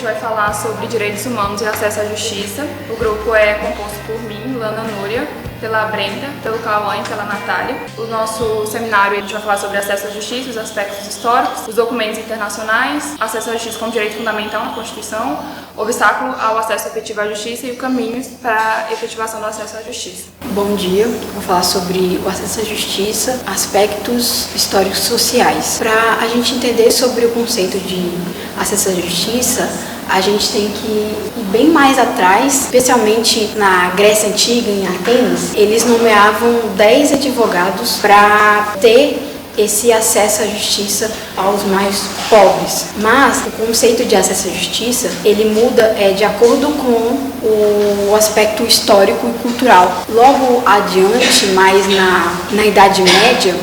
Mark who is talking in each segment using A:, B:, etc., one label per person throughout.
A: gente vai falar sobre direitos humanos e acesso à justiça. O grupo é composto por mim, Lana Núria, pela Brenda, pelo Cauã e pela Natália. O nosso seminário a gente vai falar sobre acesso à justiça, os aspectos históricos, os documentos internacionais, acesso à justiça como direito fundamental na Constituição, obstáculo ao acesso efetivo à justiça e os caminhos para a efetivação do acesso à justiça.
B: Bom dia, vou falar sobre o acesso à justiça, aspectos históricos sociais. Para a gente entender sobre o conceito de acesso à justiça, a gente tem que ir bem mais atrás, especialmente na Grécia Antiga, em Atenas. Eles nomeavam 10 advogados para ter esse acesso à justiça aos mais pobres. Mas o conceito de acesso à justiça, ele muda de acordo com o aspecto histórico e cultural. Logo adiante, mais na Idade Média,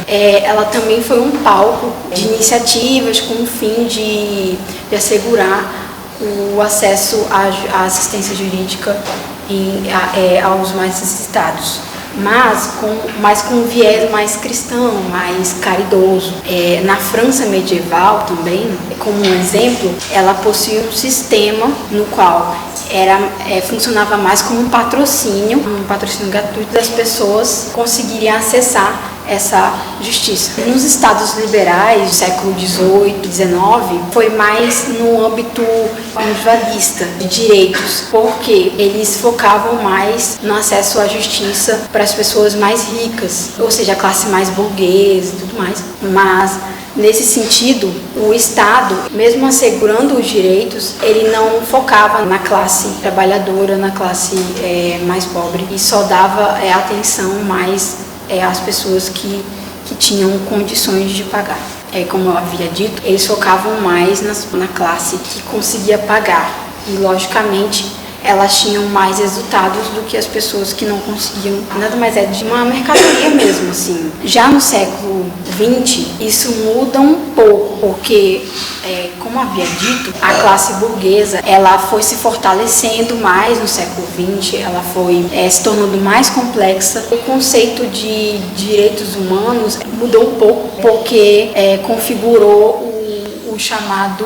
B: ela também foi um palco de iniciativas com o fim de assegurar o acesso à assistência jurídica aos mais necessitados, mas com um viés mais cristão, mais caridoso. Na França medieval também, como um exemplo, ela possuía um sistema no qual funcionava mais como um patrocínio gratuito das pessoas conseguirem acessar essa justiça. Nos estados liberais do século XVIII, XIX, foi mais no âmbito individualista de direitos, porque eles focavam mais no acesso à justiça para as pessoas mais ricas, ou seja, a classe mais burguesa e tudo mais. Mas nesse sentido, o Estado, mesmo assegurando os direitos, ele não focava na classe trabalhadora, na classe mais pobre, e só dava atenção mais às pessoas que tinham condições de pagar. Como eu havia dito, eles focavam mais na classe que conseguia pagar, e logicamente elas tinham mais resultados do que as pessoas que não conseguiam. Nada mais de uma mercadoria mesmo, assim. Já no século XX, isso muda um pouco, porque, como havia dito, a classe burguesa, ela foi se fortalecendo mais no século XX, ela foi se tornando mais complexa. O conceito de direitos humanos mudou um pouco, porque configurou o chamado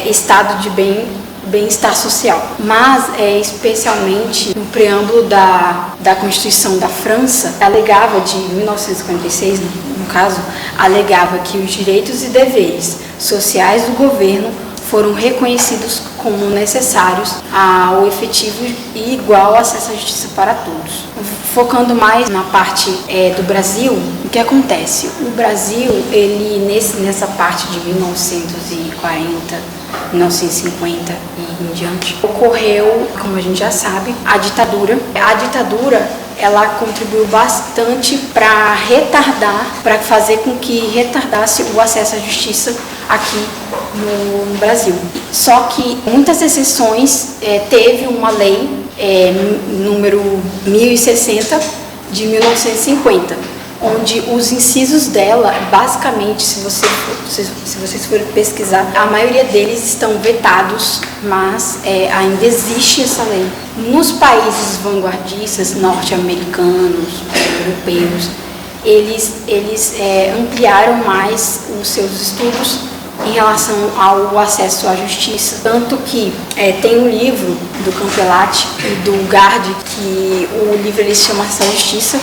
B: estado de bem-estar social. Mas, especialmente no preâmbulo da Constituição da França, alegava, de 1956, no caso, alegava que os direitos e deveres sociais do governo foram reconhecidos como necessários ao efetivo e igual acesso à justiça para todos. Focando mais na parte do Brasil, o que acontece? O Brasil, ele nessa parte de 1940, 1950 e em diante, ocorreu, como a gente já sabe, a ditadura. A ditadura, ela contribuiu bastante para fazer com que retardasse o acesso à justiça aqui no Brasil. Só que muitas exceções, teve uma lei número 1060 de 1950, onde os incisos dela, basicamente, se vocês forem pesquisar, a maioria deles estão vetados, mas ainda existe essa lei. Nos países vanguardistas, norte-americanos, europeus, eles ampliaram mais os seus estudos em relação ao acesso à justiça, tanto que tem um livro do Campelatti e do Gardi, que o livro ele se chama Acesso à Justiça,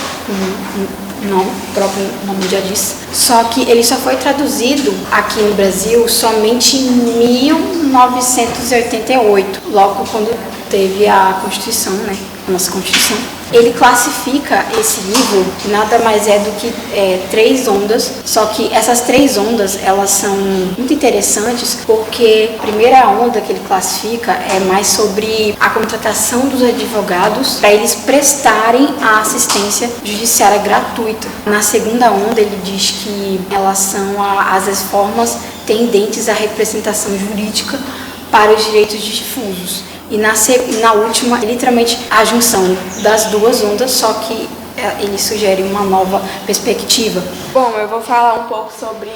B: o próprio nome já diz, só que ele só foi traduzido aqui no Brasil somente em 1988, logo quando teve a Constituição, a nossa Constituição. Ele classifica esse livro, nada mais do que 3 ondas, só que essas 3 ondas, elas são muito interessantes, porque a primeira onda que ele classifica é mais sobre a contratação dos advogados para eles prestarem a assistência judiciária gratuita. Na segunda onda, ele diz que elas são as reformas tendentes à representação jurídica para os direitos difusos. E na última, literalmente, a junção das 2 ondas, só que ele sugere uma nova perspectiva.
A: Bom, eu vou falar um pouco sobre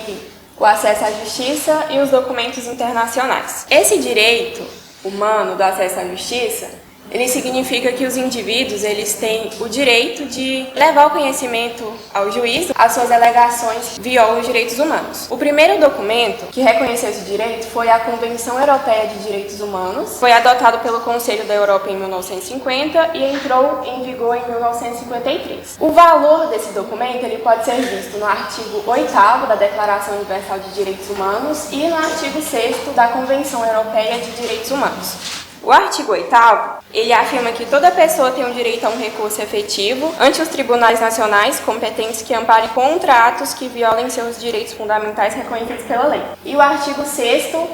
A: o acesso à justiça e os documentos internacionais. Esse direito humano do acesso à justiça, Ele significa que os indivíduos eles têm o direito de levar o conhecimento ao juiz, as suas alegações violam os direitos humanos. O primeiro documento que reconheceu esse direito foi a Convenção Europeia de Direitos Humanos. Foi adotado pelo Conselho da Europa em 1950 e entrou em vigor em 1953. O valor desse documento ele pode ser visto no artigo 8º da Declaração Universal de Direitos Humanos e no artigo 6º da Convenção Europeia de Direitos Humanos. O artigo 8º, ele afirma que toda pessoa tem o direito a um recurso efetivo ante os tribunais nacionais competentes que amparem contra atos que violem seus direitos fundamentais reconhecidos pela lei. E o artigo 6º,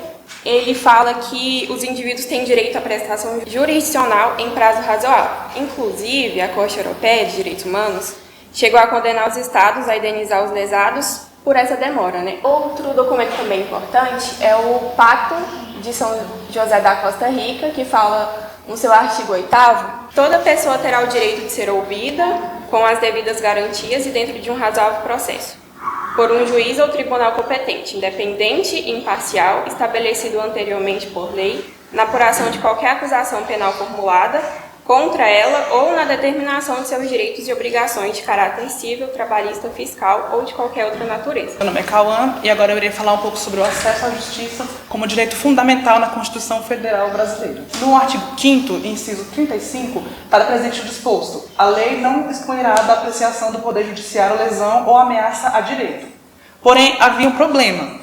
A: ele fala que os indivíduos têm direito à prestação jurisdicional em prazo razoável. Inclusive, a Corte Europeia de Direitos Humanos chegou a condenar os estados a indenizar os lesados por essa demora, né? Outro documento também importante é o Pacto de São José da Costa Rica, que fala no seu artigo 8º, toda pessoa terá o direito de ser ouvida com as devidas garantias e dentro de um razoável processo, por um juiz ou tribunal competente, independente e imparcial, estabelecido anteriormente por lei, na apuração de qualquer acusação penal formulada contra ela ou na determinação de seus direitos e obrigações de caráter civil, trabalhista, fiscal ou de qualquer outra natureza.
C: Meu nome é Cauã e agora eu irei falar um pouco sobre o acesso à justiça como direito fundamental na Constituição Federal Brasileira. No artigo 5º, inciso 35, está presente o disposto: a lei não excluirá da apreciação do Poder Judiciário lesão ou ameaça a direito. Porém, havia um problema.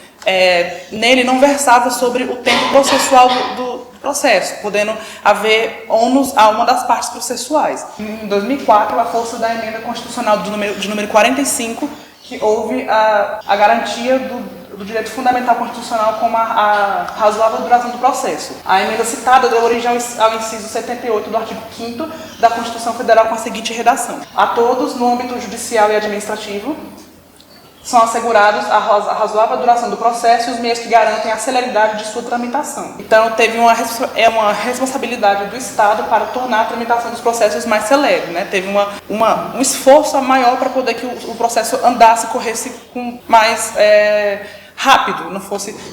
C: Nele não versava sobre o tempo processual do processo, podendo haver ônus a uma das partes processuais. Em 2004, a força da emenda constitucional de número 45, que houve a garantia do direito fundamental constitucional como a razoável duração do processo. A emenda citada deu origem ao inciso 78 do artigo 5º da Constituição Federal com a seguinte redação: a todos, no âmbito judicial e administrativo, são assegurados a razoável duração do processo e os meios que garantem a celeridade de sua tramitação. Então, teve uma responsabilidade do Estado para tornar a tramitação dos processos mais célere, né? Teve um esforço maior para poder que o processo andasse, corresse com mais rápido, não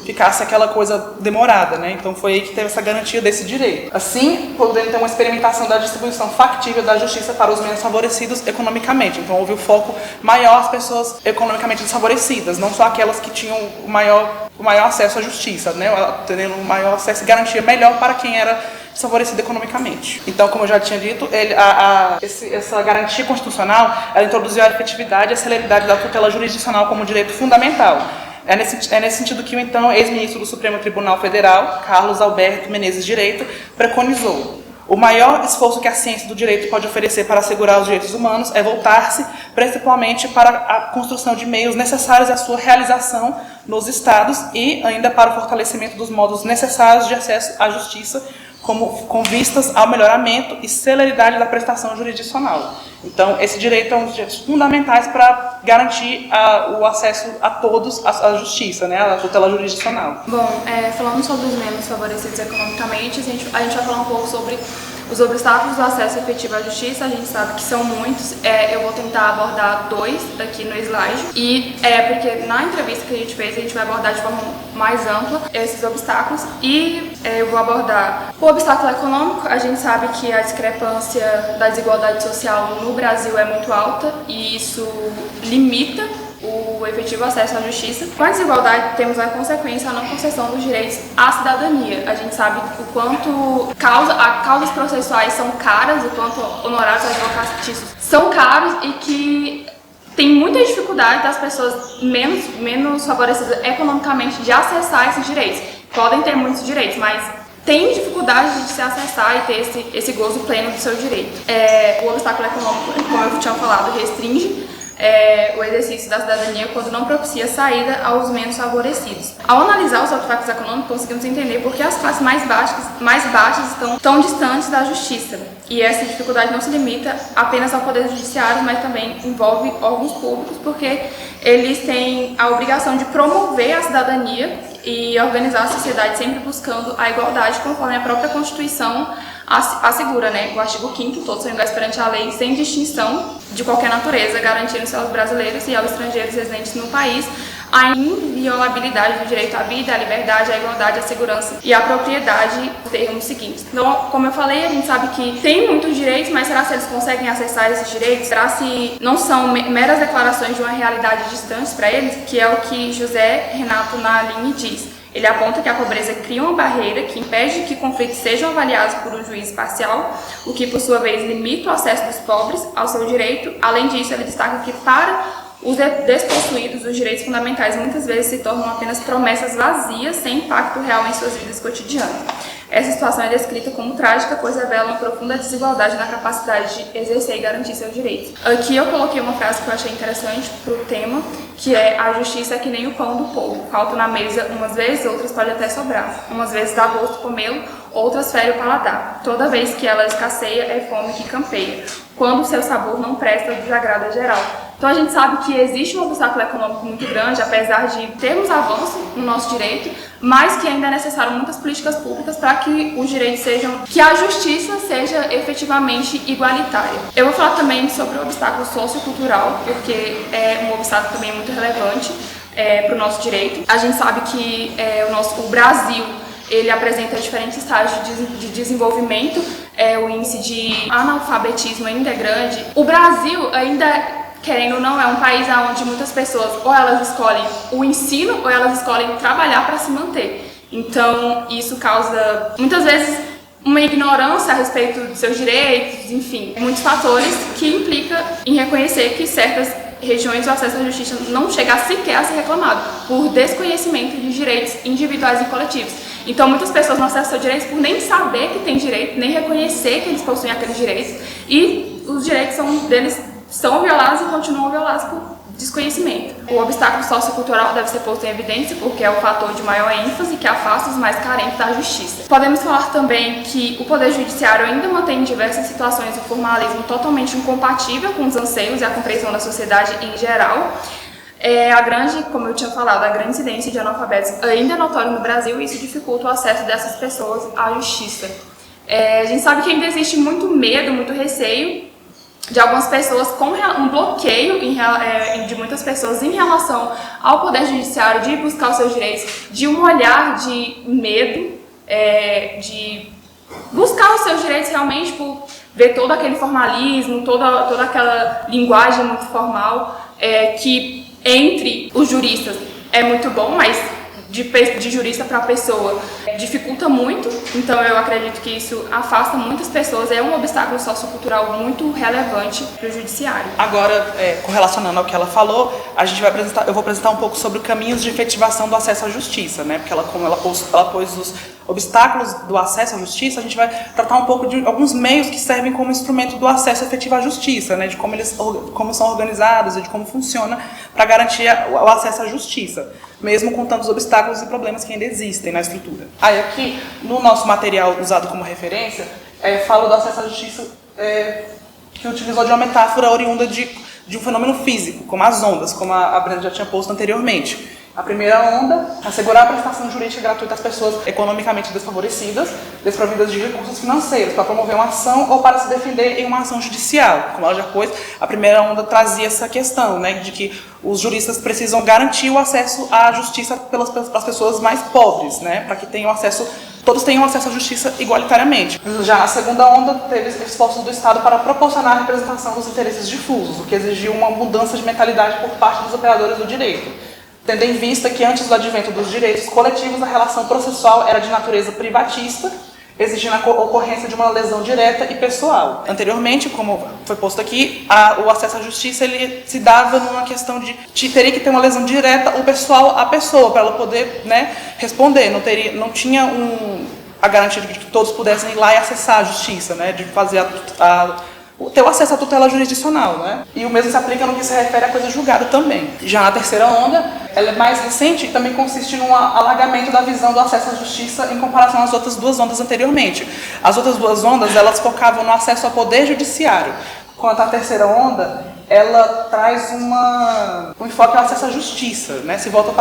C: ficasse aquela coisa demorada, né? Então foi aí que teve essa garantia desse direito. Assim, podendo ter uma experimentação da distribuição factível da justiça para os menos favorecidos economicamente. Então houve o foco maior às pessoas economicamente desfavorecidas, não só aquelas que tinham o maior acesso à justiça, né? Tendo um maior acesso e garantia melhor para quem era desfavorecido economicamente. Então, como eu já tinha dito, essa garantia constitucional, ela introduziu a efetividade e a celeridade da tutela jurisdicional como direito fundamental. É nesse sentido que o então ex-ministro do Supremo Tribunal Federal, Carlos Alberto Menezes Direito, preconizou: o maior esforço que a ciência do direito pode oferecer para assegurar os direitos humanos é voltar-se principalmente para a construção de meios necessários à sua realização nos estados e ainda para o fortalecimento dos modos necessários de acesso à justiça, com vistas ao melhoramento e celeridade da prestação jurisdicional. Então, esse direito é um dos direitos fundamentais para garantir o acesso a todos à justiça, né, à tutela jurisdicional.
A: Bom, falando sobre os menos favorecidos economicamente, a gente vai falar um pouco sobre os obstáculos do acesso efetivo à justiça. A gente sabe que são muitos, eu vou tentar abordar 2 aqui no slide, e porque na entrevista que a gente fez, a gente vai abordar de forma mais ampla esses obstáculos, e eu vou abordar o obstáculo econômico. A gente sabe que a discrepância da desigualdade social no Brasil é muito alta, e isso limita o efetivo acesso à justiça. Com a desigualdade, temos a consequência, a não concessão dos direitos à cidadania. A gente sabe o quanto causas processuais são caras, o quanto honorários advocatícios são caros, e que tem muita dificuldade das pessoas menos favorecidas economicamente de acessar esses direitos. Podem ter muitos direitos, mas tem dificuldade de se acessar e ter esse gozo pleno do seu direito. O obstáculo econômico, como eu tinha falado, restringe o exercício da cidadania quando não propicia saída aos menos favorecidos. Ao analisar os obstáculos econômicos, conseguimos entender por que as classes mais baixas estão tão distantes da justiça. E essa dificuldade não se limita apenas ao poder judiciário, mas também envolve órgãos públicos, porque eles têm a obrigação de promover a cidadania e organizar a sociedade sempre buscando a igualdade, conforme a própria Constituição assegura, né? O artigo 5º, todos são iguais perante a lei, sem distinção de qualquer natureza, garantindo-se aos brasileiros e aos estrangeiros residentes no país a inviolabilidade do direito à vida, à liberdade, à igualdade, à segurança e à propriedade, termos seguintes. Então, como eu falei, a gente sabe que tem muitos direitos, mas será se eles conseguem acessar esses direitos? Será se não são meras declarações de uma realidade distante para eles? Que é o que José Renato Naline diz. Ele aponta que a pobreza cria uma barreira que impede que conflitos sejam avaliados por um juiz parcial, o que, por sua vez, limita o acesso dos pobres ao seu direito. Além disso, ele destaca que, para os despossuídos, os direitos fundamentais muitas vezes se tornam apenas promessas vazias, sem impacto real em suas vidas cotidianas. Essa situação é descrita como trágica, pois revela uma profunda desigualdade na capacidade de exercer e garantir seus direitos. Aqui eu coloquei uma frase que eu achei interessante para o tema, que é: a justiça é que nem o pão do povo, falta na mesa umas vezes, outras pode até sobrar. Umas vezes dá gosto comê-lo, outras fere o paladar. Toda vez que ela escasseia, é fome que campeia. Quando o seu sabor não presta, desagrada geral. Então a gente sabe que existe um obstáculo econômico muito grande, apesar de termos avanço no nosso direito, mas que ainda é necessário muitas políticas públicas para que os direitos sejam, que a justiça seja efetivamente igualitária. Eu vou falar também sobre o obstáculo sociocultural, porque é um obstáculo também muito relevante para o nosso direito. A gente sabe que o Brasil, ele apresenta diferentes estágios de desenvolvimento, o índice de analfabetismo ainda é grande. O Brasil ainda, querendo ou não, é um país onde muitas pessoas ou elas escolhem o ensino ou elas escolhem trabalhar para se manter. Então isso causa muitas vezes uma ignorância a respeito dos seus direitos, enfim, muitos fatores que implicam em reconhecer que certas regiões o acesso à justiça não chega sequer a ser reclamado, por desconhecimento de direitos individuais e coletivos. Então muitas pessoas não acessam seus direitos por nem saber que tem direito, nem reconhecer que eles possuem aqueles direitos, e os direitos deles são violados e continuam violados por desconhecimento. O obstáculo sociocultural deve ser posto em evidência porque é o fator de maior ênfase que afasta os mais carentes da justiça. Podemos falar também que o Poder Judiciário ainda mantém em diversas situações o formalismo totalmente incompatível com os anseios e a compreensão da sociedade em geral. Como eu tinha falado, a grande incidência de analfabetos ainda é notória no Brasil e isso dificulta o acesso dessas pessoas à justiça. A gente sabe que ainda existe muito medo, muito receio de algumas pessoas, com um bloqueio de muitas pessoas em relação ao Poder Judiciário, de buscar os seus direitos, de um olhar de medo, de buscar os seus direitos realmente por ver todo aquele formalismo, toda aquela linguagem muito formal, que entre os juristas é muito bom, mas de jurista para pessoa dificulta muito. Então eu acredito que isso afasta muitas pessoas, é um obstáculo sociocultural muito relevante para o judiciário.
C: Agora, correlacionando ao que ela falou, eu vou apresentar um pouco sobre caminhos de efetivação do acesso à justiça, né? Porque como ela pôs os obstáculos do acesso à justiça, a gente vai tratar um pouco de alguns meios que servem como instrumento do acesso efetivo à justiça, né? De como são organizados e de como funciona para garantir o acesso à justiça, mesmo com tantos obstáculos e problemas que ainda existem na estrutura. Aí aqui, no nosso material usado como referência, falo do acesso à justiça que utilizou de uma metáfora oriunda de um fenômeno físico, como as ondas, como a Brenda já tinha posto anteriormente. A primeira onda, assegurar a prestação jurídica gratuita às pessoas economicamente desfavorecidas, desprovidas de recursos financeiros, para promover uma ação ou para se defender em uma ação judicial. Como ela já pôs, a primeira onda trazia essa questão, né, de que os juristas precisam garantir o acesso à justiça para as pessoas mais pobres, né, para que todos tenham acesso à justiça igualitariamente. Já a segunda onda teve esforços do Estado para proporcionar a representação dos interesses difusos, o que exigiu uma mudança de mentalidade por parte dos operadores do direito, tendo em vista que antes do advento dos direitos coletivos, a relação processual era de natureza privatista, exigindo a ocorrência de uma lesão direta e pessoal. Anteriormente, como foi posto aqui, o acesso à justiça ele se dava numa questão de teria que ter uma lesão direta ou pessoal à pessoa, para ela poder, né, responder. Não tinha a garantia de que todos pudessem ir lá e acessar a justiça, né, de fazer ter o acesso à tutela jurisdicional, né? E o mesmo se aplica no que se refere à coisa julgada também. Já na terceira onda, ela é mais recente e também consiste num alargamento da visão do acesso à justiça em comparação às outras duas ondas anteriormente. As outras duas ondas, elas focavam no acesso ao poder judiciário. Quanto à terceira onda, ela traz um enfoque no acesso à justiça, né? Se volta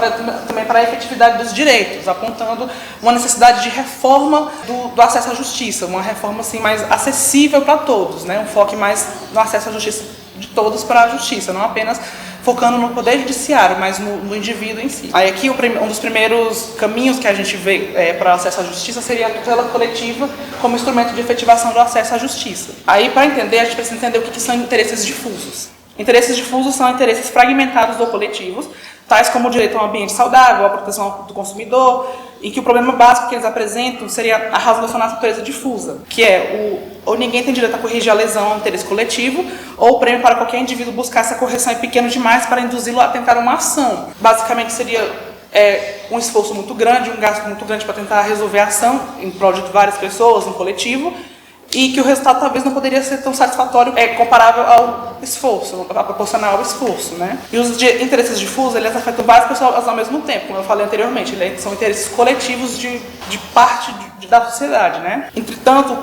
C: também para a efetividade dos direitos, apontando uma necessidade de reforma do acesso à justiça, uma reforma assim, mais acessível para todos, né? Um foco mais no acesso à justiça de todos para a justiça, não apenas focando no poder judiciário, mas no indivíduo em si. Aí aqui um dos primeiros caminhos que a gente vê para acesso à justiça seria a tutela coletiva como instrumento de efetivação do acesso à justiça. Aí, para entender, a gente precisa entender o que são interesses difusos. Interesses difusos são interesses fragmentados ou coletivos, tais como o direito a um ambiente saudável, a proteção do consumidor, e que o problema básico que eles apresentam seria a razão da sua natureza difusa, que é ou ninguém tem direito a corrigir a lesão ao interesse coletivo, ou o prêmio para qualquer indivíduo buscar essa correção é pequeno demais para induzi-lo a tentar uma ação. Basicamente seria um esforço muito grande, um gasto muito grande para tentar resolver a ação em prol de várias pessoas, no coletivo, e que o resultado talvez não poderia ser tão satisfatório, comparável ao esforço, proporcional ao esforço, né? E os interesses difusos, eles afetam várias pessoas ao mesmo tempo, como eu falei anteriormente, são interesses coletivos de parte da sociedade, né? Entretanto,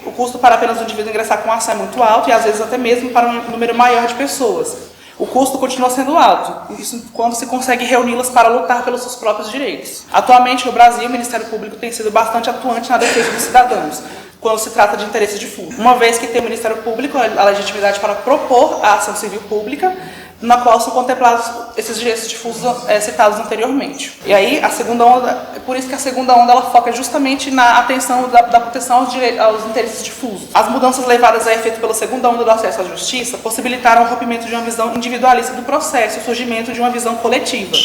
C: o custo para apenas o indivíduo ingressar com a ação é muito alto e às vezes até mesmo para um número maior de pessoas. O custo continua sendo alto, isso quando se consegue reuni-las para lutar pelos seus próprios direitos. Atualmente, no Brasil, o Ministério Público tem sido bastante atuante na defesa dos cidadãos, quando se trata de interesse difuso. Uma vez que tem o Ministério Público a legitimidade para propor a ação civil pública, na qual são contemplados esses direitos difusos citados anteriormente. E aí, a segunda onda, é por isso que a segunda onda ela foca justamente na atenção da proteção aos interesses difusos. As mudanças levadas a efeito pela segunda onda do acesso à justiça possibilitaram o rompimento de uma visão individualista do processo e o surgimento de uma visão coletiva.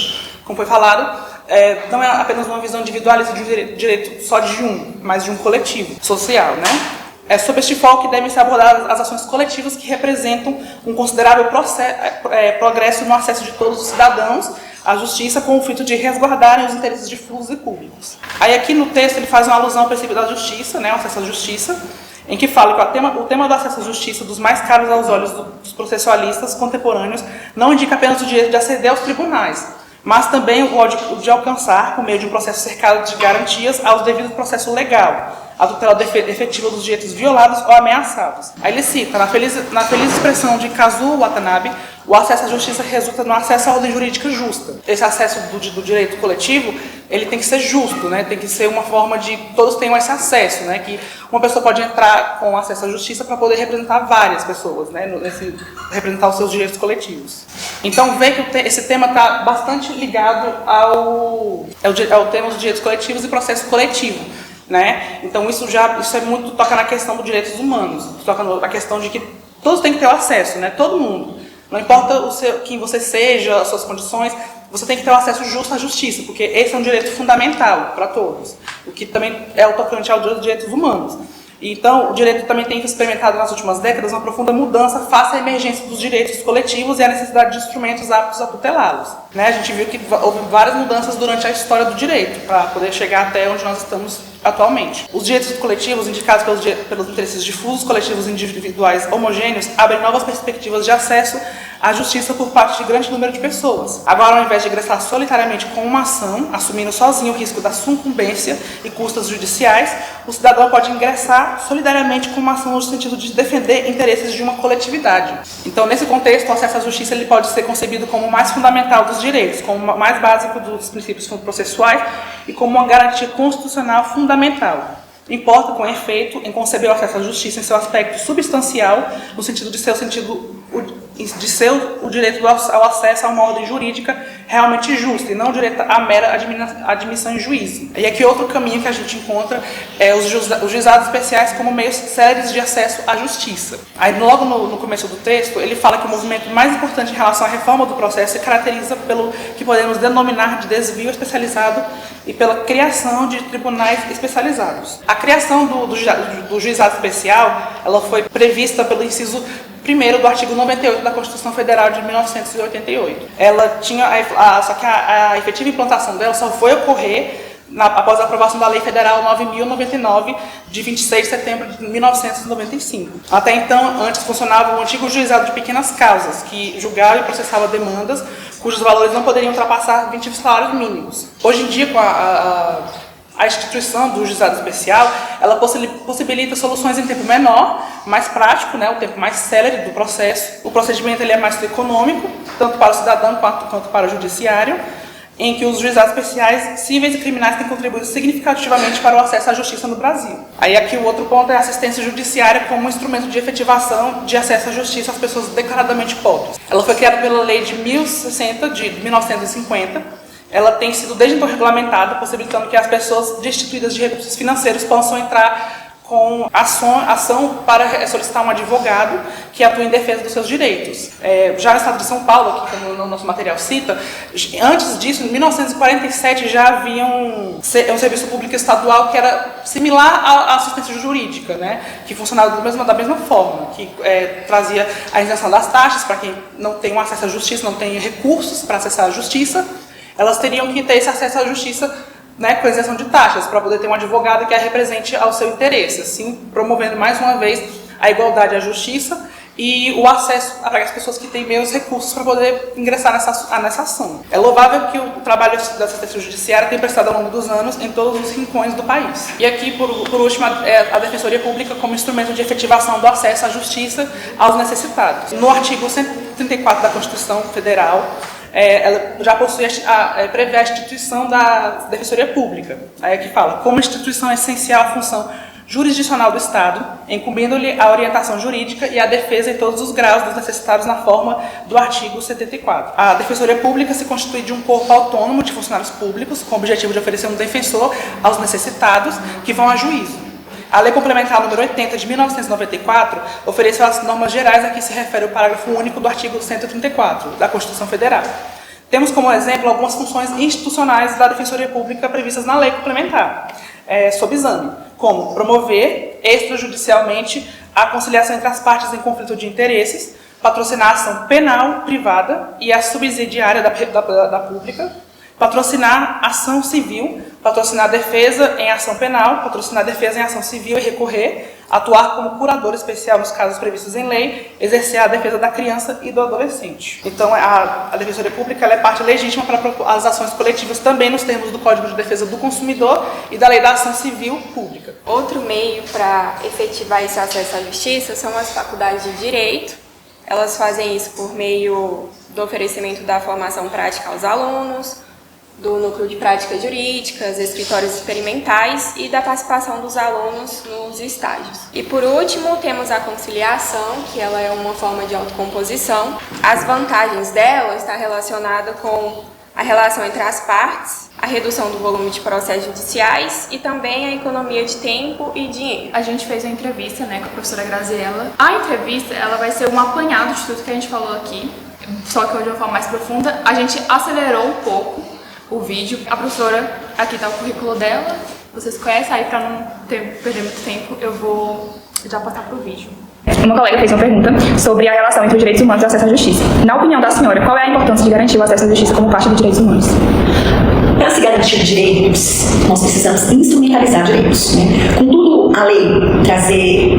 C: Como foi falado, não é apenas uma visão individualista de um direito só de um, mas de um coletivo social, né? É sob este foco que devem ser abordadas as ações coletivas que representam um considerável progresso no acesso de todos os cidadãos à justiça, com o intuito de resguardarem os interesses difusos e públicos. Aí aqui no texto ele faz uma alusão ao princípio da justiça, né, o acesso à justiça, em que fala que o tema do acesso à justiça, dos mais caros aos olhos dos processualistas contemporâneos, não indica apenas o direito de aceder aos tribunais, mas também o de alcançar, por meio de um processo cercado de garantias, ao devido processo legal, a tutela efetiva dos direitos violados ou ameaçados. Aí ele cita, na feliz expressão de Kazuo Watanabe, o acesso à justiça resulta no acesso à ordem jurídica justa. Esse acesso do direito coletivo, ele tem que ser justo, né? Tem que ser uma forma de todos tenham esse acesso, né? Que uma pessoa pode entrar com acesso à justiça para poder representar várias pessoas, né? Representar os seus direitos coletivos. Então, vê que esse tema está bastante ligado ao tema dos direitos coletivos e processo coletivo, né? Então, isso é muito, toca na questão dos direitos humanos, toca na questão de que todos têm que ter o acesso, né? Todo mundo. Não importa quem você seja, as suas condições, você tem que ter o acesso justo à justiça, porque esse é um direito fundamental para todos, o que também é o tocante aos direitos humanos. Então, o direito também tem experimentado nas últimas décadas uma profunda mudança face à emergência dos direitos coletivos e à necessidade de instrumentos aptos a tutelá-los, né? A gente viu que houve várias mudanças durante a história do direito, para poder chegar até onde nós estamos atualmente. Os direitos coletivos, indicados pelos interesses difusos, coletivos individuais homogêneos, abrem novas perspectivas de acesso à justiça por parte de grande número de pessoas. Agora, ao invés de ingressar solitariamente com uma ação, assumindo sozinho o risco da sucumbência e custas judiciais, o cidadão pode ingressar solidariamente com uma ação no sentido de defender interesses de uma coletividade. Então, nesse contexto, o acesso à justiça ele pode ser concebido como o mais fundamental dos direitos, como o mais básico dos princípios processuais e como uma garantia constitucional fundamental. Importa, com efeito, em conceber o acesso à justiça em seu aspecto substancial, no sentido de ser o direito ao acesso a uma ordem jurídica realmente justa, e não o direito à mera admissão em juízo. E aqui outro caminho que a gente encontra é os juizados especiais como meios céleres de acesso à justiça. Aí logo no começo do texto, ele fala que o movimento mais importante em relação à reforma do processo se caracteriza pelo que podemos denominar de desvio especializado e pela criação de tribunais especializados. A criação do juizado especial, ela foi prevista pelo inciso 1º do artigo 98 da Constituição Federal de 1988. Ela tinha, só que a efetiva implantação dela só foi ocorrer após a aprovação da Lei Federal 9.099, de 26 de setembro de 1995. Até então, antes funcionava o antigo juizado de pequenas causas, que julgava e processava demandas cujos valores não poderiam ultrapassar 20 salários mínimos. Hoje em dia, com a instituição do juizado especial, ela possibilita soluções em tempo menor, mais prático, né, o tempo mais célere do processo. O procedimento ele é mais econômico, tanto para o cidadão quanto para o judiciário. em que os juizados especiais cíveis e criminais têm contribuído significativamente para o acesso à justiça no Brasil. Aí aqui o outro ponto é a assistência judiciária como instrumento de efetivação de acesso à justiça às pessoas declaradamente pobres. Ela foi criada pela lei de 1060 de 1950. Ela tem sido desde então regulamentada, possibilitando que as pessoas destituídas de recursos financeiros possam entrar com ação para solicitar um advogado que atue em defesa dos seus direitos. Já no estado de São Paulo, aqui como o nosso material cita, antes disso, em 1947, já havia um serviço público estadual que era similar à assistência jurídica, né? Que funcionava da mesma forma, que trazia a isenção das taxas para quem não tem um acesso à justiça, não tem recursos para acessar a justiça, elas teriam que ter esse acesso à justiça, né, com isenção de taxas, para poder ter um advogado que a represente ao seu interesse, assim promovendo mais uma vez a igualdade à justiça e o acesso para as pessoas que têm menos recursos para poder ingressar nessa ação. É louvável que o trabalho da assistência judiciária tem prestado ao longo dos anos em todos os rincões do país. E aqui, por último, a Defensoria Pública como instrumento de efetivação do acesso à justiça aos necessitados. No artigo 134 da Constituição Federal, ela já prevê a instituição da Defensoria Pública. Aí aqui fala, como instituição essencial à função jurisdicional do Estado, incumbindo-lhe a orientação jurídica e a defesa em todos os graus dos necessitados na forma do artigo 74. A Defensoria Pública se constitui de um corpo autônomo de funcionários públicos, com o objetivo de oferecer um defensor aos necessitados que vão a juízo. A Lei Complementar número 80 de 1994 ofereceu as normas gerais a que se refere o parágrafo único do artigo 134 da Constituição Federal. Temos como exemplo algumas funções institucionais da Defensoria Pública previstas na Lei Complementar, sob exame, como promover extrajudicialmente a conciliação entre as partes em conflito de interesses, patrocinar a ação penal privada e a subsidiária da pública, patrocinar ação civil, patrocinar defesa em ação penal, patrocinar defesa em ação civil e recorrer, atuar como curador especial nos casos previstos em lei, exercer a defesa da criança e do adolescente. Então, a Defensoria Pública ela é parte legítima para as ações coletivas também nos termos do Código de Defesa do Consumidor e da Lei da Ação Civil Pública.
D: Outro meio para efetivar esse acesso à justiça são as faculdades de Direito. Elas fazem isso por meio do oferecimento da formação prática aos alunos, do núcleo de práticas jurídicas, escritórios experimentais e da participação dos alunos nos estágios. E por último, temos a conciliação, que ela é uma forma de autocomposição. As vantagens dela estão relacionadas com a relação entre as partes, a redução do volume de processos judiciais e também a economia de tempo e dinheiro.
A: A gente fez uma entrevista, com a professora Graziella. A entrevista ela vai ser um apanhado de tudo que a gente falou aqui, só que hoje de uma forma mais profunda. A gente acelerou um pouco o vídeo. A professora, aqui está o currículo dela, vocês conhecem, aí para não perder muito tempo, eu vou já passar para o vídeo. Uma colega fez uma pergunta sobre a relação entre os direitos humanos e o acesso à justiça. Na opinião da senhora, qual é a importância de garantir o acesso à justiça como parte dos direitos humanos?
E: Para se garantir direitos, nós precisamos instrumentalizar direitos. Contudo, a lei trazer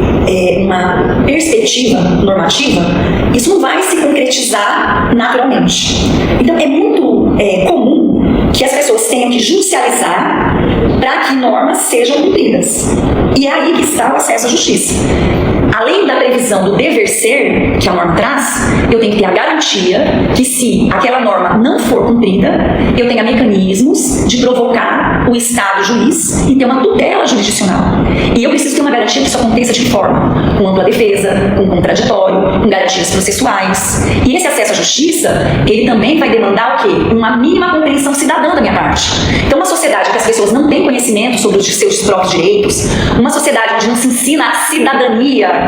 E: uma perspectiva normativa, isso não vai se concretizar naturalmente. Então, é muito comum que as pessoas tenham que judicializar para que normas sejam cumpridas. E é aí que está o acesso à justiça. Além da previsão do dever ser, que a norma traz, eu tenho que ter a garantia que se aquela norma não for cumprida, eu tenha mecanismos de provocar o Estado juiz e ter uma tutela jurisdicional. E eu preciso ter uma garantia que isso aconteça de que forma? Com ampla defesa, com contraditório, com garantias processuais. E esse acesso à justiça, ele também vai demandar o quê? Uma mínima compreensão cidadã da minha parte. Então, uma sociedade em que as pessoas não têm conhecimento sobre os seus próprios direitos, uma sociedade onde não se ensina a cidadania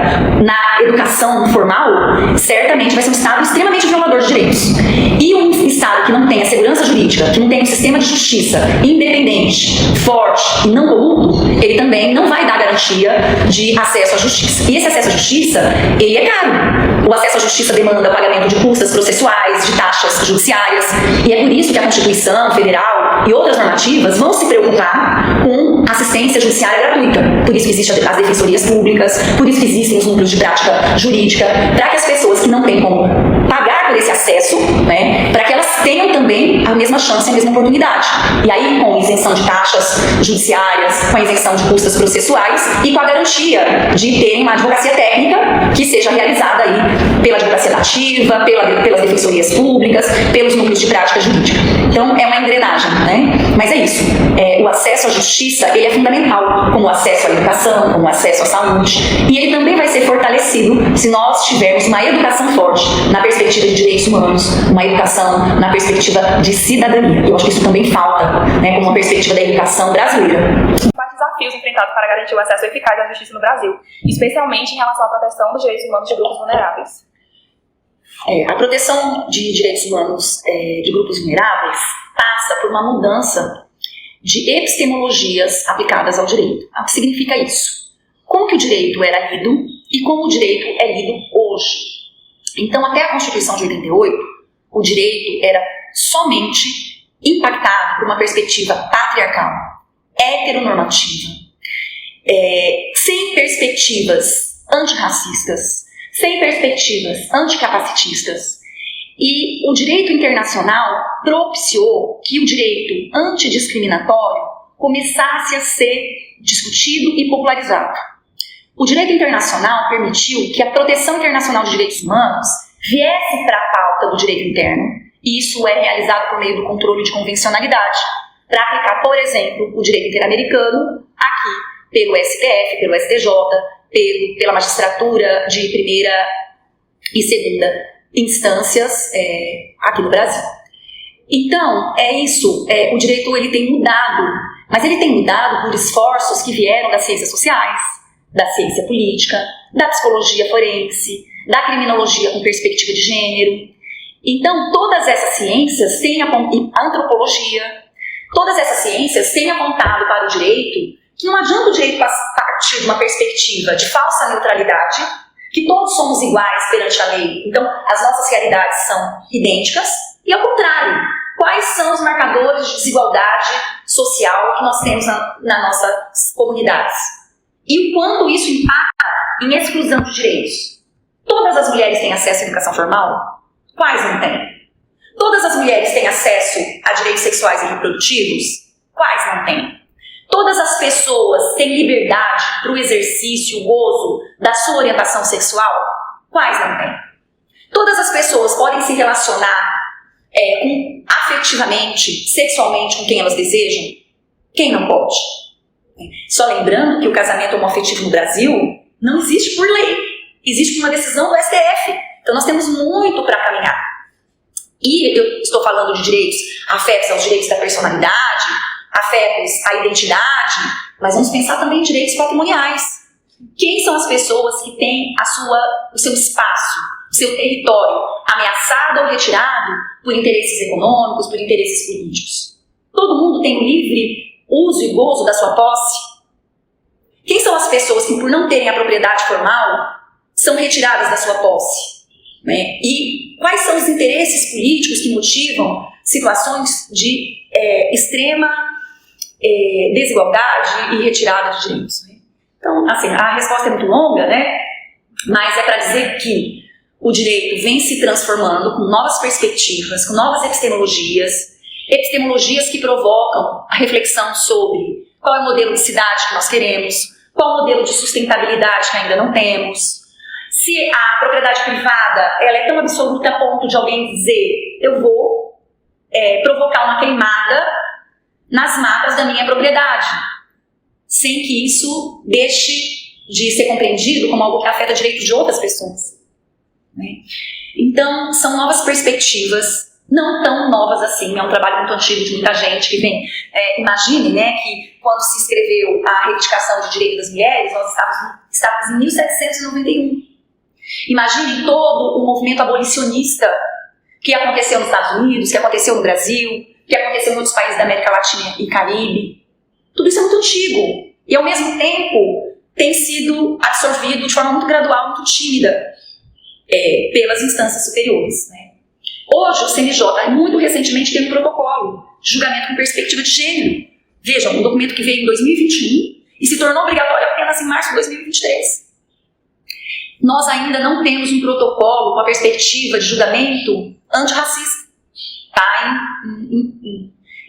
E: na educação formal, certamente vai ser um Estado extremamente violador de direitos. E um Estado que não tem a segurança jurídica, que não tem um sistema de justiça independente, forte e não corrupto, ele também não vai dar garantia de acesso à justiça. E esse acesso à justiça, ele é caro. O acesso à justiça demanda o pagamento de custas processuais, de taxas judiciárias, e é por isso que a Constituição Federal e outras normativas vão se preocupar com assistência judiciária gratuita. Por isso que existem as defensorias públicas, por isso que existem os núcleos de prática jurídica, para que as pessoas que não têm como pagar por esse acesso, para que elas tenham tenham também a mesma chance, a mesma oportunidade. E aí, com isenção de taxas judiciárias, com a isenção de custas processuais e com a garantia de terem uma advocacia técnica que seja realizada aí pela advocacia nativa, pelas defensorias públicas, pelos núcleos de prática jurídica. Então, é uma engrenagem, né? Mas é isso. O acesso à justiça, ele é fundamental, como o acesso à educação, como o acesso à saúde. E ele também vai ser fortalecido se nós tivermos uma educação forte na perspectiva de direitos humanos, uma educação na perspectiva de cidadania. Eu acho que isso também falta, né, como uma perspectiva da educação brasileira.
A: Quais desafios enfrentados para garantir o acesso eficaz à justiça no Brasil, especialmente em relação à proteção dos direitos humanos de grupos vulneráveis?
E: A proteção de direitos humanos de grupos vulneráveis passa por uma mudança de epistemologias aplicadas ao direito. O que significa isso? Como que o direito era lido e como o direito é lido hoje. Então, até a Constituição de 88, o direito era somente impactado por uma perspectiva patriarcal, heteronormativa, sem perspectivas antirracistas, sem perspectivas anticapacitistas. E o direito internacional propiciou que o direito antidiscriminatório começasse a ser discutido e popularizado. O direito internacional permitiu que a proteção internacional de direitos humanos viesse para a pauta do direito interno, e isso é realizado por meio do controle de convencionalidade, para aplicar, por exemplo, o direito interamericano aqui pelo STF, pelo STJ, pela magistratura de primeira e segunda instâncias aqui no Brasil. Então, é isso, o direito ele tem mudado, mas ele tem mudado por esforços que vieram das ciências sociais, da ciência política, da psicologia forense, da criminologia com perspectiva de gênero. Então, todas essas ciências têm a antropologia, todas essas ciências têm apontado para o direito que não adianta o direito partir de uma perspectiva de falsa neutralidade, que todos somos iguais perante a lei, então as nossas realidades são idênticas, e ao contrário, quais são os marcadores de desigualdade social que nós temos nas nossas comunidades? E o quanto isso impacta em exclusão de direitos? Todas as mulheres têm acesso à educação formal? Quais não têm? Todas as mulheres têm acesso a direitos sexuais e reprodutivos? Quais não têm? Todas as pessoas têm liberdade para o exercício, o gozo da sua orientação sexual? Quais não têm? Todas as pessoas podem se relacionar afetivamente, sexualmente com quem elas desejam? Quem não pode? Só lembrando que o casamento homoafetivo no Brasil não existe por lei, existe por uma decisão do STF. Então nós temos muito para caminhar. E eu estou falando de direitos afetos aos direitos da personalidade, afetos à identidade, mas vamos pensar também em direitos patrimoniais. Quem são as pessoas que têm o seu espaço, o seu território ameaçado ou retirado por interesses econômicos, por interesses políticos? Todo mundo tem o livre uso e gozo da sua posse? Quem são as pessoas que, por não terem a propriedade formal, são retiradas da sua posse? Né? E quais são os interesses políticos que motivam situações de extrema desigualdade e retirada de direitos? Né? Então, assim, a resposta é muito longa, né? Mas é para dizer que o direito vem se transformando com novas perspectivas, com novas epistemologias que provocam a reflexão sobre qual é o modelo de cidade que nós queremos, qual é o modelo de sustentabilidade que ainda não temos, se a propriedade privada ela é tão absoluta a ponto de alguém dizer eu vou provocar uma queimada nas matas da minha propriedade, sem que isso deixe de ser compreendido como algo que afeta direitos de outras pessoas. Né? Então, são novas perspectivas, não tão novas assim, é um trabalho muito antigo de muita gente que vem. Imagine, né, que quando se escreveu a Reivindicação de Direito das Mulheres, nós estávamos em 1791. Imagine todo o movimento abolicionista que aconteceu nos Estados Unidos, que aconteceu no Brasil, que aconteceu em outros países da América Latina e Caribe. Tudo isso é muito antigo e, ao mesmo tempo, tem sido absorvido de forma muito gradual, muito tímida pelas instâncias superiores. Né? Hoje, o CNJ, muito recentemente, tem um protocolo de julgamento com perspectiva de gênero. Vejam, um documento que veio em 2021 e se tornou obrigatório apenas em março de 2023. Nós ainda não temos um protocolo com a perspectiva de julgamento antirracista. está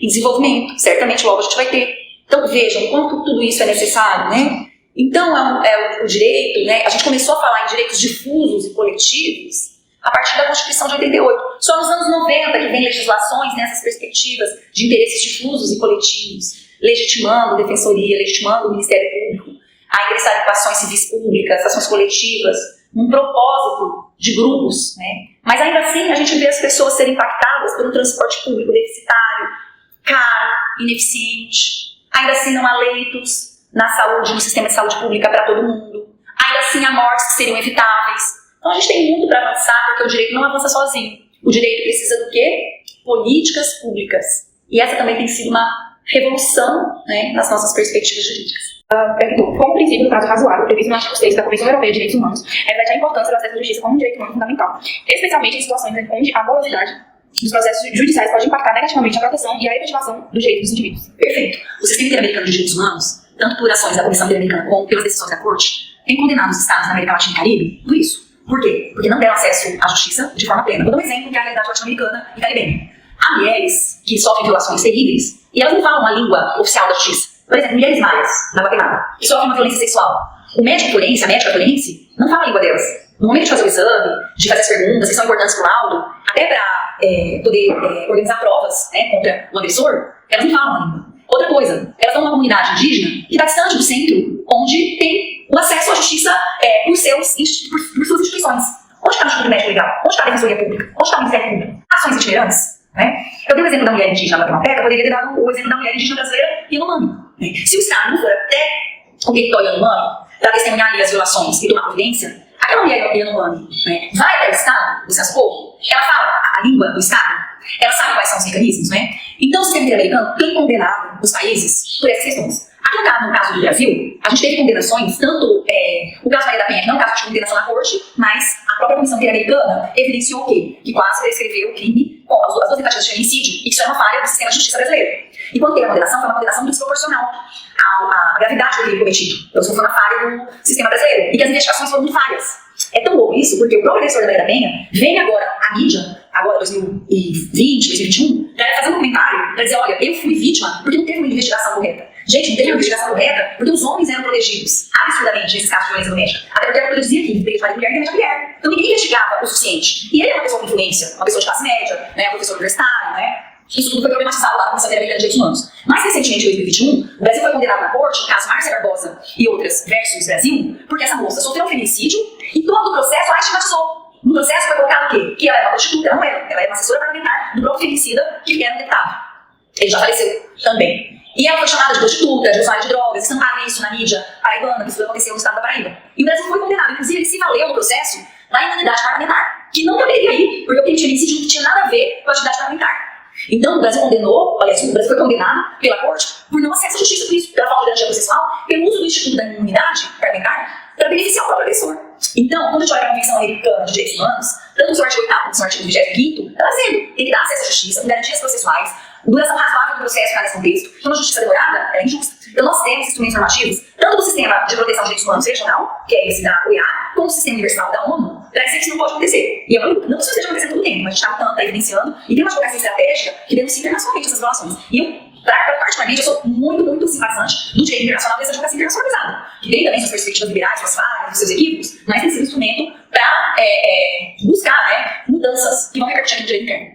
E: em desenvolvimento, certamente logo a gente vai ter. Então vejam quanto tudo isso é necessário, né? Então o direito, né? A gente começou a falar em direitos difusos e coletivos a partir da Constituição de 88. Só nos anos 90 que vem legislações nessas perspectivas de interesses difusos e coletivos, legitimando a defensoria, legitimando o Ministério Público a ingressar em ações civis públicas, ações coletivas, num propósito de grupos, né? Mas ainda assim a gente vê as pessoas serem impactadas por um transporte público deficitário, caro, ineficiente. Ainda assim não há leitos na saúde, no sistema de saúde pública para todo mundo. Ainda assim há mortes que seriam evitáveis. Então a gente tem muito para avançar, porque o direito não avança sozinho. O direito precisa do quê? Políticas públicas. E essa também tem sido uma revolução, né, nas nossas perspectivas jurídicas.
F: Perguntou, como princípio do prazo razoável previsto no artigo 6 da Convenção Europeia de Direitos Humanos, reflete a importância do acesso à justiça como um direito humano fundamental, especialmente em situações onde a morosidade dos processos judiciais pode impactar negativamente a proteção e a efetivação dos direitos dos indivíduos.
E: Perfeito. O Sistema Interamericano de Direitos Humanos, tanto por ações da Comissão Interamericana como pelas decisões da Corte, tem condenado os estados da América Latina e Caribe por isso. Por quê? Porque não deram acesso à justiça de forma plena. Vou dar um exemplo que é a realidade latino-americana e caribenha. Há mulheres que sofrem violações terríveis e elas não falam a língua oficial da justiça. Por exemplo, mulheres maias, na Guatemala, que sofrem uma violência sexual. O médico forense, a médica forense, não fala a língua delas. No momento de fazer o exame, de fazer as perguntas que são importantes para o laudo, até para poder organizar provas, né, contra o agressor, elas não falam a língua. Outra coisa, elas estão numa comunidade indígena que está distante do centro, onde tem o acesso à justiça por suas instituições. Onde está o Instituto Médico Legal? Onde está a Defensoria Pública? Onde está o Ministério Público? Ações itinerantes, né? Eu dei o exemplo da mulher indígena guatemalteca, poderia ter dado o exemplo da mulher indígena brasileira Yanomami. Né? Se o Estado não for até o território Yanomami para testemunhar ali as violações e tomar providência, aquela mulher Yanomami, né, vai até o Estado, o seu povo, ela fala a língua do Estado, ela sabe quais são os mecanismos, né? Então o sistema interamericano tem condenado os países por essas questões. Aqui no caso do Brasil, a gente teve condenações, tanto o caso Maria da Penha, que não é um caso de condenação na corte, mas a própria Comissão Interamericana evidenciou o quê? Que quase prescreveu o crime com as duas tentativas de feminicídio, e que isso é uma falha do sistema de justiça brasileiro. E quando teve a condenação, foi uma condenação desproporcional à gravidade do crime cometido. Então isso foi uma falha do sistema brasileiro, e que as investigações foram muito falhas. É tão louco isso, porque o próprio agressor da Maria da Penha vem agora à mídia, agora 2020, 2021, para fazer um comentário, para dizer, olha, eu fui vítima porque não teve uma investigação correta. Gente, não teve uma investigação correta porque os homens eram protegidos absurdamente nesses casos de violência doméstica. Até porque a mulher dizia que independente de mulher, independente de mulher. Então ninguém investigava o suficiente. E ele é uma pessoa com influência, uma pessoa de classe média, né, um professor universitário, né? Isso tudo foi problematizado lá na Comissão Interamericana de Direitos Humanos. Mais recentemente, em 2021, o Brasil foi condenado na corte, no caso Márcia Barbosa e outras versus Brasil, porque essa moça sofreu um feminicídio e todo o processo ela estigmatizou. No processo foi colocado o quê? Que ela era uma prostituta, não era. Ela era uma assessora parlamentar do próprio feminicida, que era um deputado. Ele já faleceu também. E ela foi chamada de prostituta, de usuária de drogas, estamparam isso na mídia paraibana, que isso aconteceu no estado da Paraíba. E o Brasil foi condenado. Inclusive, ele se valeu no processo da imunidade parlamentar, que não caberia aí, porque o crime de feminicídio não tinha nada a ver com a atividade parlamentar. Então, o Brasil condenou, aliás, o Brasil foi condenado pela corte por não acesso à justiça por isso, pela falta de garantia processual, pelo uso do instituto da imunidade parlamentar para beneficiar o próprio agressor. Então, quando a gente olha a Convenção Americana de Direitos Humanos, tanto o seu artigo 8º quanto o seu artigo 25º, está dizendo tem que dar acesso à justiça com garantias processuais, duração razoável do processo nesse contexto. Então, uma justiça demorada ela é injusta. Então, nós temos instrumentos normativos, tanto do Sistema de Proteção de Direitos Humanos regional, que é esse da OEA, como do Sistema Universal da ONU, para dizer que isso não pode acontecer. E não precisa esteja acontecendo todo o tempo, mas a gente está evidenciando e tem uma advocacia estratégica que denuncia internacionalmente essas violações. E eu, particularmente, eu sou muito simpatizante do direito internacional dessa advocacia internacionalizada, que tem também suas perspectivas liberais, suas falhas, seus equívocos, mas tem sido um instrumento para buscar, né, mudanças que vão repercutir no direito interno.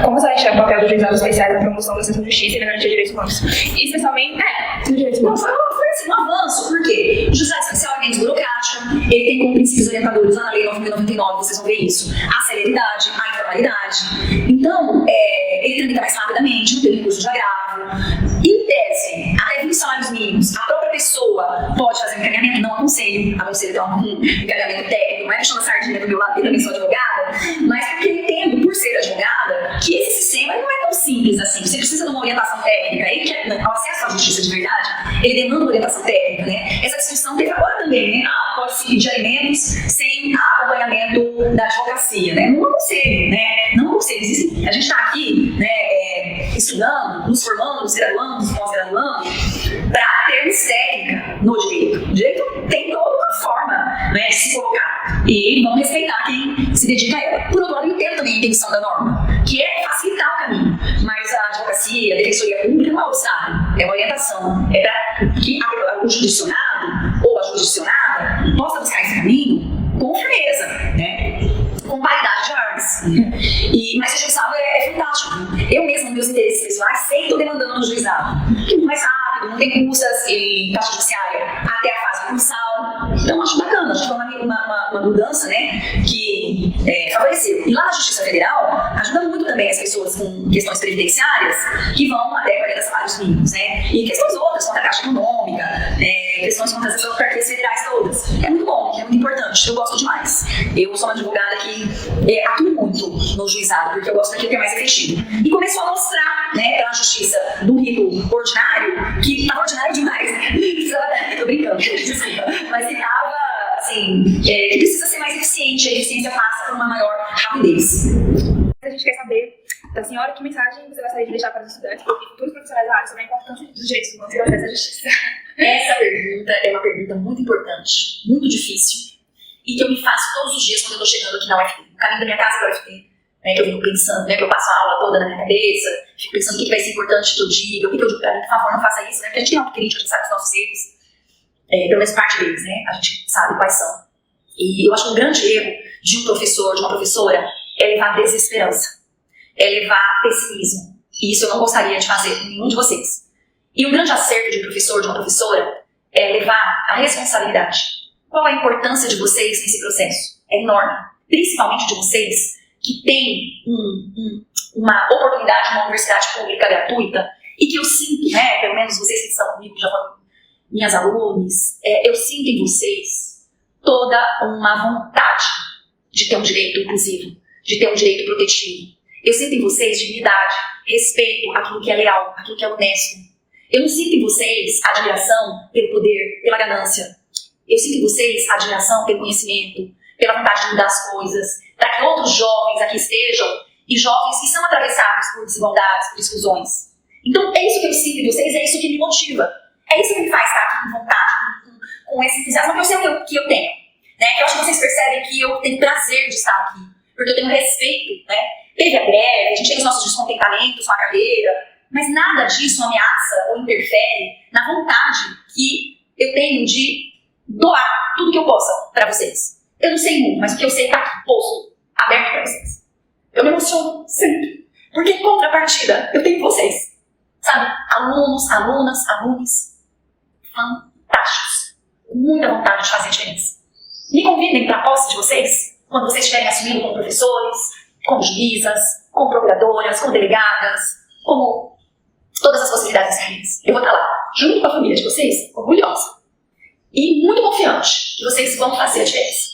F: Como você acha o papel dos juizados especiais na promoção da acesso à justiça e na garantia de direitos humanos? Especialmente, dos direitos humanos.
E: Foi assim, um avanço, por quê? O juizado especial é menos burocrático, ele tem como princípios orientadores lá na Lei 9.099, vocês vão ver isso, a celeridade, a informalidade. Então, ele tramita mais rapidamente, não tem recurso de agravo. Em tese, até 20 salários mínimos, a própria pessoa pode fazer um encaminhamento, não aconselho ter um encaminhamento técnico, não é puxando a sardinha do meu lado, eu também sou advogada, mas porque eu entendo, por ser advogada, que esse sistema não é tão simples assim. Você precisa de uma orientação técnica. O acesso à justiça de verdade, ele demanda uma orientação técnica, né? Essa discussão teve agora também, né? Pode-se pedir alimentos sem acompanhamento da advocacia, né? Não aconselho, né? Não aconselho. A gente está aqui, né, estudando, nos formando, nos graduando, nos pós-graduando, para termos técnica no direito. O direito tem toda uma forma, né, de se colocar. E vamos respeitar quem se dedica a ela. Por outro lado, eu entendo também a intenção da norma, que é facilitar o caminho. Mas a advocacia, a defensoria pública não é um obstáculo, é uma orientação. É para que o jurisdicionado ou a jurisdicionada possa buscar esse caminho com firmeza, né? Com paridade de armas. Mas o juizado é fantástico. Eu mesmo, meus interesses pessoais, sempre estou demandando no juizado. Que é muito mais rápido, não tem custas em taxa judiciária até a fase concursal. Então, acho bacana, acho que foi uma mudança, né, que favoreceu. E lá na Justiça Federal, ajuda muito também as pessoas com questões previdenciárias que vão até 40 salários mínimos, né? E questões outras, contra a Caixa Econômica, questões contra as carteiras federais todas. É muito bom, é muito importante, eu gosto demais. Eu sou uma advogada que atuo muito no juizado, porque eu gosto daquilo que é mais efetivo. E começou a mostrar, né, pela justiça do rito ordinário, que estava ordinário demais, né? Tô brincando, desculpa, mas que estava, assim, que precisa ser mais eficiente, a eficiência passa por uma maior rapidez.
F: A gente quer saber da senhora que mensagem você gostaria de deixar para os estudantes e futuros profissionais da área sobre a importância dos direitos humanos e o acesso à justiça.
E: Essa pergunta é uma pergunta muito importante, muito difícil, e que eu me faço todos os dias quando eu estou chegando aqui na UFT. No caminho da minha casa para a UFT, né, que eu fico pensando, né, que eu passo a aula toda na minha cabeça, fico pensando o que vai ser importante que eu diga, o que eu digo para mim, por favor, não faça isso, né, porque a gente tem autocrítica, a gente sabe os nossos erros, pelo menos parte deles, né, a gente sabe quais são. E eu acho que um grande erro de um professor, de uma professora, é levar desesperança, é levar pessimismo. E isso eu não gostaria de fazer com nenhum de vocês. E um grande acerto de um professor, de uma professora, é levar a responsabilidade. Qual a importância de vocês nesse processo? É enorme. Principalmente de vocês que têm uma oportunidade de uma universidade pública gratuita e que eu sinto, né, pelo menos vocês que estão comigo, já foram minhas alunas, eu sinto em vocês toda uma vontade de ter um direito inclusivo, de ter um direito protetivo. Eu sinto em vocês dignidade, respeito àquilo que é leal, àquilo que é honesto. Eu não sinto em vocês admiração pelo poder, pela ganância. Eu sinto em vocês admiração pelo conhecimento, pela vontade de mudar as coisas, para que outros jovens aqui estejam, e jovens que são atravessados por desigualdades, por exclusões. Então, é isso que eu sinto em vocês, é isso que me motiva. É isso que me faz estar aqui com vontade, com esse entusiasmo, que eu sei que eu tenho. Né? Que eu acho que vocês percebem que eu tenho prazer de estar aqui, porque eu tenho respeito, né? Teve a greve, a gente tem os nossos descontentamentos com a carreira, mas nada disso ameaça ou interfere na vontade que eu tenho de doar tudo que eu possa para vocês. Eu não sei muito, mas o que eu sei está aqui, posto, aberto para vocês. Eu me emociono sempre, porque em contrapartida eu tenho vocês, sabe? Alunos, alunas, alunos fantásticos, com muita vontade de fazer diferença. Me convidem para a posse de vocês, quando vocês estiverem assumindo como professores, como juízas, como procuradoras, como delegadas, como todas as possibilidades de carreiras. Eu vou estar lá, junto com a família de vocês, orgulhosa. E muito confiante que vocês vão fazer a diferença.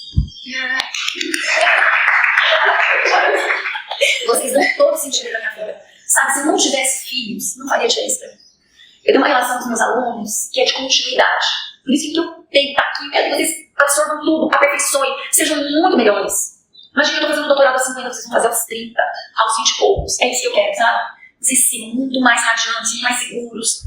E: Vocês dão todo sentido pra minha vida. Sabe, se eu não tivesse filhos, não faria diferença pra mim. Eu tenho uma relação com os meus alunos que é de continuidade. Por isso que eu tenho que estar aqui, eu quero que vocês absorvam tudo, aperfeiçoem, sejam muito melhores. Imagina, eu estou fazendo um doutorado aos 50, vocês vão fazer aos 30, aos 20 e poucos. É isso que eu quero, sabe? Vocês se muito mais radiantes, muito mais seguros.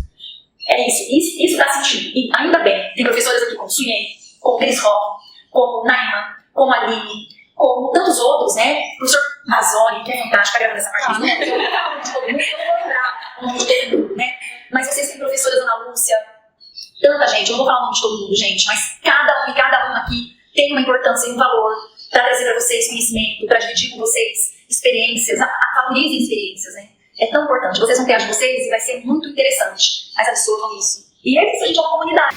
E: É isso dá sentido. E ainda bem, tem professores aqui como Suyen, como Cris Rock, como Naima, como Aline, como tantos outros, né? O professor Mazzoni, que é fantástico, gravando essa parte. Eu não falo de todo mundo, eu não vou lembrar o nome de todo mundo, né? Mas vocês têm professoras, Ana Lúcia, tanta gente, eu não vou falar o nome de todo mundo, gente, mas cada um e cada uma aqui tem uma importância e um valor para trazer para vocês conhecimento, para dividir com vocês experiências, valorizem experiências, né? É tão importante, vocês vão ter as de vocês e vai ser muito interessante, mas absorvam isso. E é isso, a gente é uma comunidade.